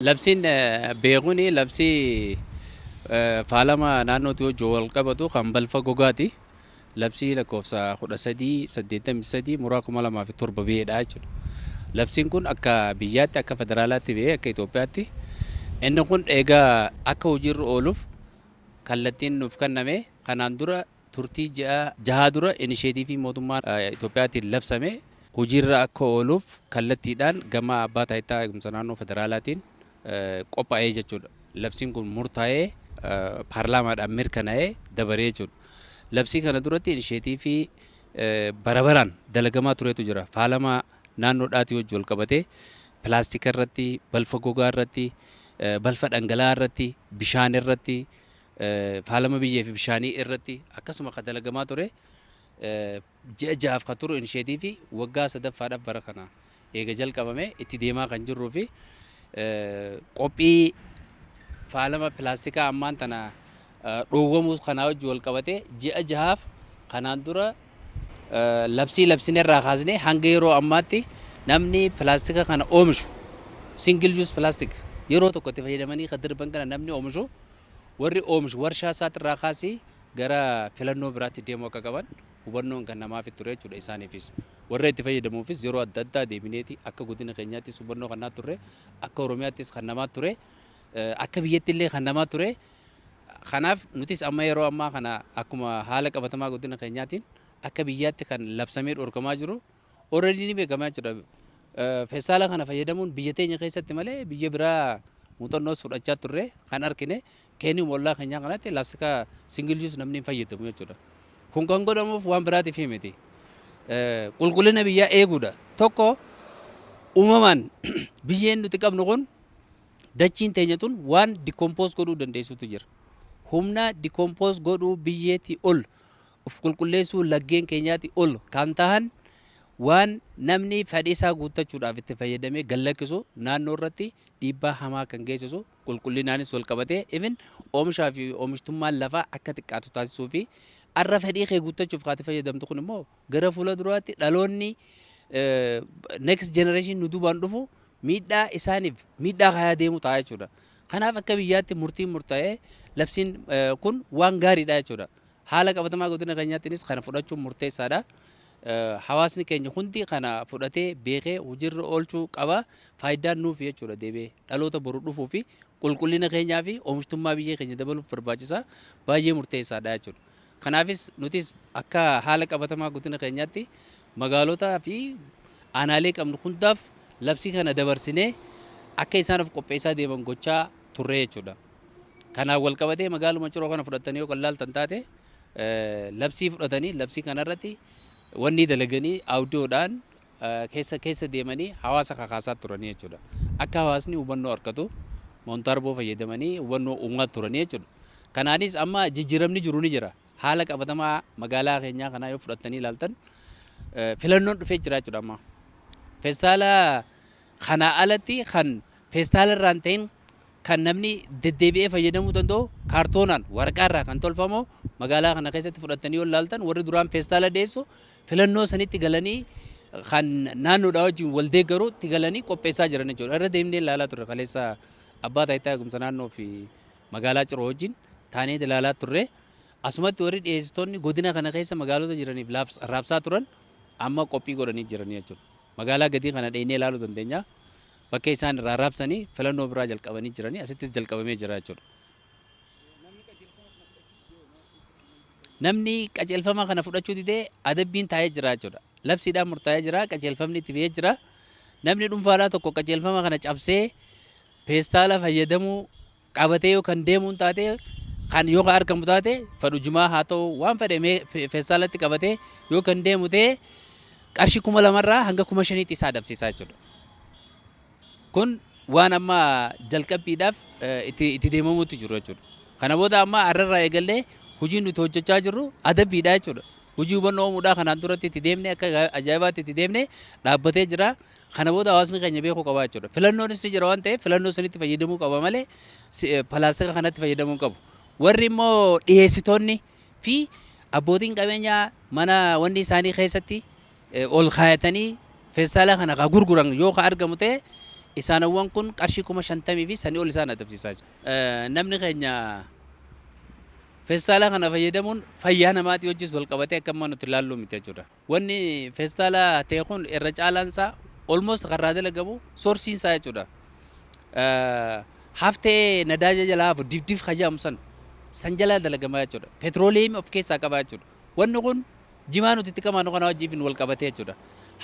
Labsiin beekuni labsii faalama naannootti hojii wal qabatu kan balfa gogaati. Labsii lakkoofsa 1383 muraa 2007 ba'eedha jechuudha. Labsiin kun akka biyyaatti akka federaalaatti ba'ee akka Itoophiyaatti inni kun egaa akka hojiirra ooluuf kallattiin nuuf kenname kanaan dura turtii jahaa dura inisheetiivii mootummaa Itoophiyaatiin labsame hojiirra akka ooluuf kallattiidhaan gama abbaa taayitaa eegumsa naannoo federaalaatiin qophaa'ee jechuudha. Labsiin kun murtaa'ee paarlaamaadhaan mirkanaa'ee dabaree jechuudha. Labsii kana duratti inisheetiivii barabaraan dalagamaa turetu jira. Faalama naannoodhaatii wajji wal qabatee pilaastika irratti, balfa gogaa irratti, balfa dhangala'aa irratti, bishaan irratti, faalama biyyee fi bishaanii irratti akkasuma kan dalagamaa ture. Ji'a jahaaf kan turu inisheetiivii waggaa sadaffaadhaaf bara kana eega jalqabame itti deemaa kan jirruu fi qophii faalama pilaastikaa ammaan tana dhoowwamuu kanaa wajji wal qabatee ji'a jahaaf kanaan dura labsine irraa kaasnee hanga yeroo ammaatti namni pilaastika kana oomishu single use plastic yeroo tokko itti fayyadamanii kan darban kana namni oomishu warri oomishu warshaa isaati irraa kaasii gara filannoo biraatti deemuu akka qaban hubannoon kan namaaf ture jechuudha isaaniifis. Warra itti fayyadamuufis yeroo adda addaa deebineeti akka godina keenyaattis hubannoo kan turre akka Oromiyaattis kan namaa ture akka biyyatti illee kan namaa ture. Kanaaf nutis amma yeroo ammaa kana akkuma haala qabatamaa godina keenyaatiin akka biyyaatti kan labsamee dhorkamaa jiru already ni beekamaa jira. Feestaala kana fayyadamuun biyya teenya keessatti malee biyya biraa muuxannoos fudhachaa turre kan argine keenyuma ollaa keenyaa kanatti laastika single use namni fayyadamu jechuudha. Kun kan godhamuuf waan biraatiif miti. Qulqullina biyyaa eeguudha. Tokko uumamaan biyyeen nuti qabnu kun dachiin teenya tun waan dikoompoos godhuu dandeessutu jira. Humna dikoompoos godhuu biyyeetti ol of qulqulleessuu laggeen keenyaatti ol kan tahan waan namni fedhii isaa guuttachuudhaaf itti fayyadamee gallakkisu naannoo irratti dhiibbaa hamaa kan geessisu qulqullinaanis wal qabatee even oomishaa fi oomishtummaan lafaa akka xiqqaatu taasisuu fi arra fedhii kee guuttachuuf kaati fayyadamtu kun immoo gara fuula duraatti dhaloonni next generation nu duubaan dhufu miidhaa isaaniif miidhaa kayaa deemu ta'a jechuudha. Kanaaf akka biyyaatti murtiin murtaa'ee labsiin kun waan gaariidha jechuudha. Haala qabatamaa godina keenyaattinis kana fudhachuun murteessaadha. Hawaasni keenya hundi kana fudhatee beekee hojiirra oolchuu qaba. Faayidaan nuuf jechuudha deebi'ee dhaloota boru dhufuu fi qulqullina keenyaa fi oomishtummaa biyya keenya dabaluuf barbaachisaa baay'ee murteessaadha jechuudha. Kanaafis nutis akka haala qabatamaa godina keenyaatti magaalotaa fi aanaalee qabnu hundaaf labsii kana dabarsinee akka isaan of qopheessaa deeman gochaa turre jechuudha. Kanaaf wal qabatee magaaluma Ciroo kana fudhatanii yoo laaltan taate labsii fudhatanii labsii kanarratti wanni dalaganii audioodhaan keessa deemanii hawaasa kakaasaa turanii jechuudha. Akka hawaasni hubannoo argatu moontaarboo fayyadamanii hubannoo uumaa turanii jechuudha. Kanaanis amma jijjiiramni jiru ni jira. Haala qabatamaa magaalaa keenyaa kanaa yoo fudhatanii ilaaltan filannoon dhufee jira jechuudha amma. Feestaala kana alatti kan feestaala irraan ta'in kan namni deddeebi'ee fayyadamuu danda'u kaartoonaan waraqaa irraa kan tolfamu magaalaa kana keessatti fudhatanii yoo ilaaltan warri duraan feestaala dhiyeessu filannoo sanitti galanii kan naannoodhaa wajjin wal deeggaruutti galanii qopheessaa jiran jechuudha. Irra deemnee ilaalaa turre kaleessa abbaa taayitaa eegumsa naannoo fi magaalaa Ciroo wajjin taanee ilaalaa turre. Asumatti warri dhiyeessitoonni godina kana keessa magaalota jiraniif raabsaa turan amma qophii godhanii jiranii jechuudha. Magaalaa gadii kana dheenyee ilaaluu dandeenya. Bakka isaan irraa raabsanii filannoo biraa jalqabanii jiranii asittis jalqabamee jira jechuudha. Namni qajeelfama kana fudhachuu didee adabbiin taa'ee jira jechuudha. Labsiidhaan murtaa'ee jira, qajeelfamni itti ba'ee jira. Namni dhuunfaadhaa tokko qajeelfama kana cabsee feestaala fayyadamuu qabatee yoo kan deemuun taate kan yoo argamu taate fedhu jumaa haa ta'u waan fedhamee feestaalatti qabatee yoo kan deemu ta'e qarshii 2,000 hanga 5,000 isaa adabsiisaa jechuudha. Kun waan amma jalqabbiidhaaf itti deemamuutti jiru jechuudha. Kana booda amma har'arraa eegallee hojii nuti hojjechaa jirru adabbiidha jechuudha. Hojii hubannoo uumuudhaa kanaan duratti itti deemnee akka ajaa'ibaatti itti deemnee dhaabbatee jira. Kana booda hawaasni keenya beekuu qaba jechuudha. Filannoonis jira waan ta'eef filannoo sanitti fayyadamuu qaba malee pilaastika kanatti fayyadamuu qabu. Warri immoo dhiyeessitoonni fi abbootiin qabeenyaa mana wanni isaanii keessatti ol kaayatanii feestaala kana ka gurguran yoo ka argamu ta'e Isaanawwan kun qarshii 50,000 fi sanii ol isaan adabsiisaa jiru. Namni keenya feestaala kana fayyadamuun fayyaa namaatii wajjin wal qabatee akka amma nuti ilaallu miti jechuudha. Wanni feestaala ta'e kun irra caalaan isaa almost karraa dalagamu soorsiin isaa jechuudha. Haftee nadaaja jalaa difdif hajaamu san jalaa dalagamaa jechuudha. Petrooleemii of keessaa qabaa jechuudha. Wanni kun jimaa nuti itti qabaannu kana wajjin wal qabatee jechuudha.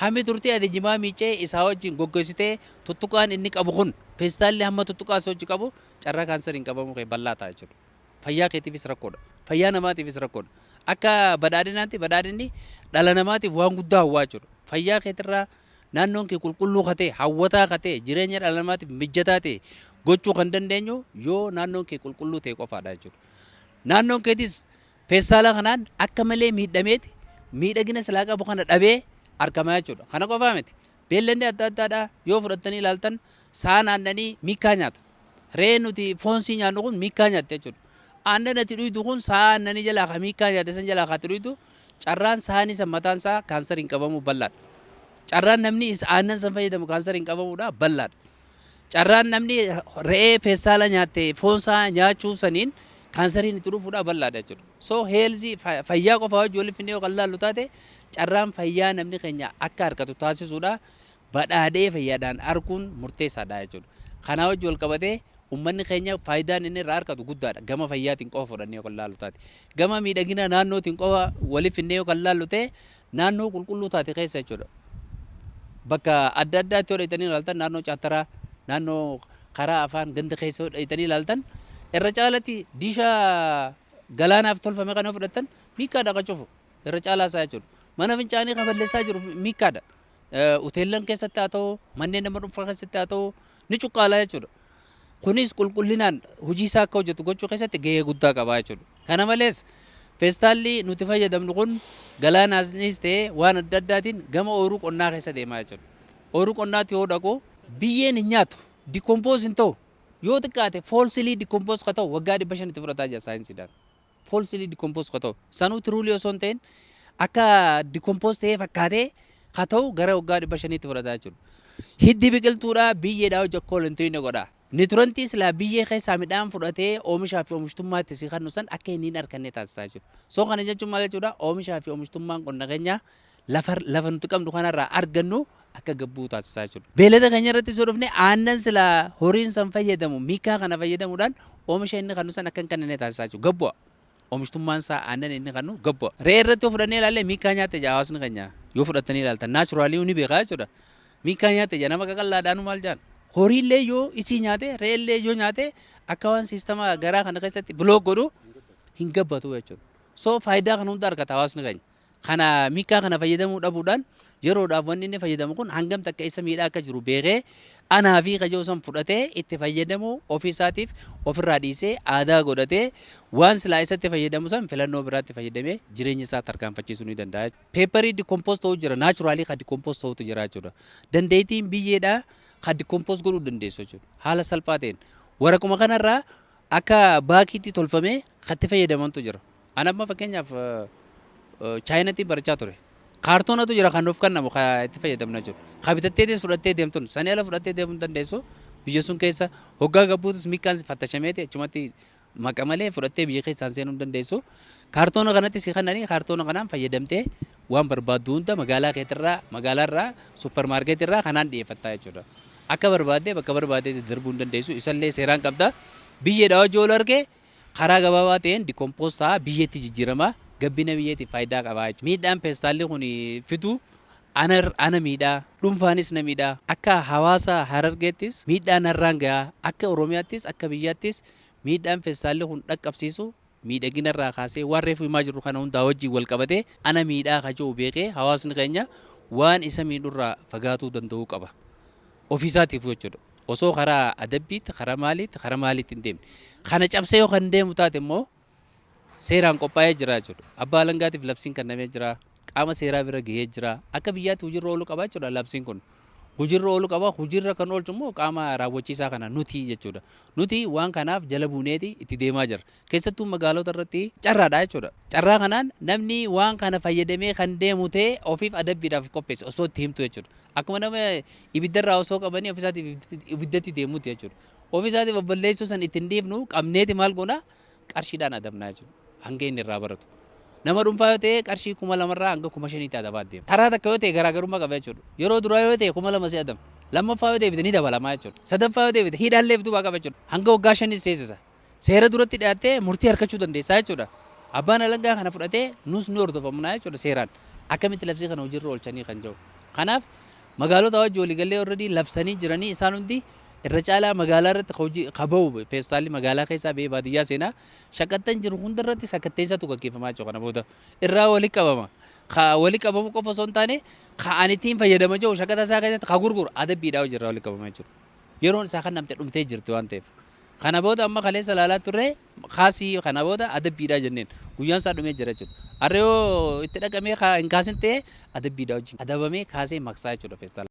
Hammi turtii ati jimaa miicee isaa wajjin goggogsitee tuttuqaan inni qabu kun feestaalli hamma tuttuqaa isa wajjin qabu carraa kaansariin qabamu kee bal'aa ta'a jechuudha. Fayyaa keetiifis rakkoodha. Fayyaa namaatiifis rakkoodha. Akka badhaadhinaatti badhaadhinni dhala namaatiif waan guddaa hawwaa jechuudha. Fayyaa keetirraa naannoon kee qulqulluu katee hawwataa katee jireenya dhala namaatiif mijataa ta'e gochuu kan dandeenyu yoo naannoon kee qulqulluu ta'e qofaadha jechuudha. Naannoon keetis feestaala kanaan akka malee miidhameeti miidhagina silaa qabu kana dhabee argamaa jechuudha. Kana qofaa miti. Beellanni adda addaadha yoo fudhattanii ilaaltan sa'a aannanii miikkaa nyaata. Re'ee nuti foonsii nyaannu kun miikkaa nyaatte jechuudha. Aannan ati dhuydu kun sa'a aannanii jalaa ka miikkaa nyaate san jalaa ka ati dhuydu carraan saanii san mataan isaa kaansariin qabamuu bal'aadha. Carraan namni aannan san fayyadamu kaansariin qabamuudha bal'aadha. Carraan namni re'ee feestaala nyaatte foonsaa nyaachuu saniin kaansariin itti dhufuudha bal'aadha jechuudha. So heelzii fayyaa qofaa wajjin waliin finnee yoo laallu taate carraan fayyaa namni keenya akka harkatu taasisuudha badhaadhee fayyaadhaan arguun murteessaadha jechuudha. Kanaa wajjin wal qabatee ummanni keenya faayidaan inni irraa harkatu guddaadha. Gama fayyaatiin qofa fudhannee yoo laallu taate. Gama miidhagina naannootiin qofa waliin finnee yoo laallu ta'e naannoo qulqulluu taate keessa jechuudha. Bakka adda addaatti yoo dhayitanii ilaaltan naannoo Caataraa, naannoo karaa afaan ganda keessa yoo dhayitanii ilaaltan irra caalatti diisha galaanaaf tolfame kana fudhattan miikkaadha qacufu irra caalaa isaa jechuudha. Mana fincaanii kan balleessaa jiru miikkaadha. Hoteellan keessatti haa ta'u manneen nama dhuunfaa keessatti haa ta'u ni cuqqaalaa jechuudha. Kunis qulqullinaan hojii isaa akka hojjetu gochuu keessatti gahee guddaa qaba jechuudha. Kana malees feestaalli nuti fayyadamnu kun galaanaanis ta'ee waan adda addaatiin gama ooyiruu qonnaa keessa deemaa jechuudha. Ooyiruu qonnaatti yoo dhaqu biyyeen hin nyaatu dikompoos hin ta'u yoo xiqqaate foolsilii dikompoos ka ta'u waggaa 500 itti fudhataa jira saayinsiidhaan. Foolsilii dikompoos ka ta'u sanuu tiruulii osoo hin ta'in akka dikompoos ta'ee fakkaatee ka ta'u gara waggaa 500 itti fudhataa jechuudha. Hiddi biqiltuudhaa biyyeedhaa hojii akka ol hin ta'in godha. Niiturantii silaa biyyee keessaa midhaan fudhatee oomishaa fi oomishtummaatti si kannu san akka inni hin arganne taasisaa jechuudha. So kana jechuun maal jechuudha oomishaa fi oomishtummaan qonna keenya lafa nuti qabnu kanarraa argannu akka gabbuu taasisaa jechuudha. Beelada keenya irratti soo dhufne aannan silaa horiin san fayyadamu miikkaa kana fayyadamuudhaan oomisha inni kannu san akka hin kennine taasisaa jechuudha. Gabbu'a. Oomishtummaan isaa aannan inni kannu gabbu'a. Re'ee irratti yoo fudhannee ilaalle miikkaa nyaatte jaa hawaasni keenya yoo fudhattanii ilaaltan naachuraalii ni beekaa jechuudha. Miikkaa nyaatte jaa nama qaqallaadhaanu maal jaan. Horiillee yoo isii nyaate re'eellee yoo nyaate akka waan siistama garaa kana keessatti bilook godhu hin gabbatu jechuudha. So faayidaa kana hunda argata hawaasni keenya. Kana miikkaa kana fayyadamuu dhabuudhaan yeroodhaaf wanni inni fayyadamu kun hangam takka isa miidhaa akka jiru beekee anaa fi kajoo san fudhatee itti fayyadamu ofiisaatiif ofirraa dhiisee aadaa godhatee waan silaa isatti fayyadamu san filannoo biraatti fayyadamee jireenya isaa tarkaanfachiisuu ni danda'a. Peeparii dikompoos ta'uu jira naachuraalii kan dikompoos ta'utu jira jechuudha. Dandeettiin biyyeedhaa kan dikompoos godhuu dandeessu jechuudha. Haala salphaa ta'een waraquma kanarraa akka baakiitti tolfamee kan itti fayyadamantu jira. Ani amma fakkeenyaaf chaayinaatti barachaa ture. Kaartoonatu jira kan of kennamu kan itti fayyadamna jechuudha. Kan bitatteetis fudhattee deemtuun sanii ala fudhattee deemuu dandeessu biyya sun keessa hoggaa gabbuutus miikkaan fattashameeti achumatti maqa malee fudhattee biyya keessaan seenuu dandeessu. Kaartoona kanatti si kannanii kaartoona kanaan fayyadamtee waan barbaaddu hunda magaalaa keetirraa magaalaarraa suppermaarkeetirraa kanaan dhiyeeffattaa jechuudha. Akka barbaaddee bakka barbaaddeetti darbuu hin dandeessu isallee seeraan qabda. Biyyeedhaa hojii ol argee karaa gabaabaa ta'een dikompoos ta'a biyyeetti jijjiirama. Gabbina biyyeetiif faayidaa qabaa jechuudha. Miidhaan feestaalli kun fidu ana miidhaa dhuunfaanis na miidhaa akka hawaasa Harargeettis miidhaan harraan gahaa akka Oromiyaattis akka biyyaattis miidhaan feestaalli kun dhaqqabsiisu miidhaginarraa kaasee waan reefu himaa jiru kana hundaa wajjin wal qabatee ana miidhaa kajoo beekee hawaasni keenya waan isa miidhurraa fagaatuu danda'uu qaba. Ofiisaatiif jechuudha. Osoo karaa adabbiitti karaa maaliitti hin deemne. Kana cabsee yoo kan deemu taate immoo seeraan qophaa'ee jira jechuudha. Abbaa alangaatiif labsiin kennamee jira. Qaama seeraa bira gahee jira. Akka biyyaatti hojiirra ooluu qaba jechuudha labsiin kun. Hojiirra ooluu qaba. Hojiirra kan oolchu immoo qaama raawwachiisaa kana nuti jechuudha. Nuti waan kanaaf jala buuneeti itti deemaa jirra. Keessattuu magaalota irratti carraadha jechuudha. Carraa kanaan namni waan kana fayyadamee kan deemu ta'e ofiif adabbiidhaaf qopheesse osoo itti himtu jechuudha. Akkuma nama ibiddarraa osoo qabanii ofiisaatiif ibiddatti deemuuti jechuudha. Ofiisaatiif balleessuu san ittiin dhiifnu qabneeti maal goona qarshiidhaan adabnaa jechuudha. Hanga inni irraa baratu. Nama dhuunfaa yoo ta'e qarshii 2,000 hanga 5,000 adabaa deema. Karaa takka yoo ta'e garaagarummaa qaba jechuudha. Yeroo duraa yoo ta'e 2,000 si adaba. Lammaffaa yoo ta'e ni dabalamaa jechuudha. Sadaffaa yoo ta'e hidhaallee fi duubaa qaba jechuudha. Hanga waggaa 5 seensisa. Seera duratti dhiyaattee murtii harkachuu dandeessaa jechuudha. Abbaan alangaa kana fudhatee nus ni hordofamnaa jechuudha seeraan. Akkamitti labsii kana hojiirra oolchanii kan jiru. Kanaaf magaalota wajji waliigallee already labsanii jiranii isaan hundi irra caalaa magaalaa irratti hojii qabawu feestaalli magaalaa keessaa ba'ee baadiyyaa seenaa shaqqattan jiru hunda irratti sakatteessatu gaggeeffamaa jiru kana booda irraa wali qabama. Wali qabamu qofa osoo hin taane ka'anitiin fayyadama jiru shaqqata isaa keessatti ka gurguru adabbiidhaa hojirraa wali qabama jechuudha. Yeroon isaa kan namte dhumtee jirti waan ta'eef. Kana booda amma kaleessa ilaalaa turre kaasii kana booda adabbiidhaa jenneen guyyaan isaa dhumee jira jechuudha. Harree yoo itti dhaqamee hin kaasin ta'e adabbiidhaa wajjin adabamee kaasee maqsaa jechuudha feestaala.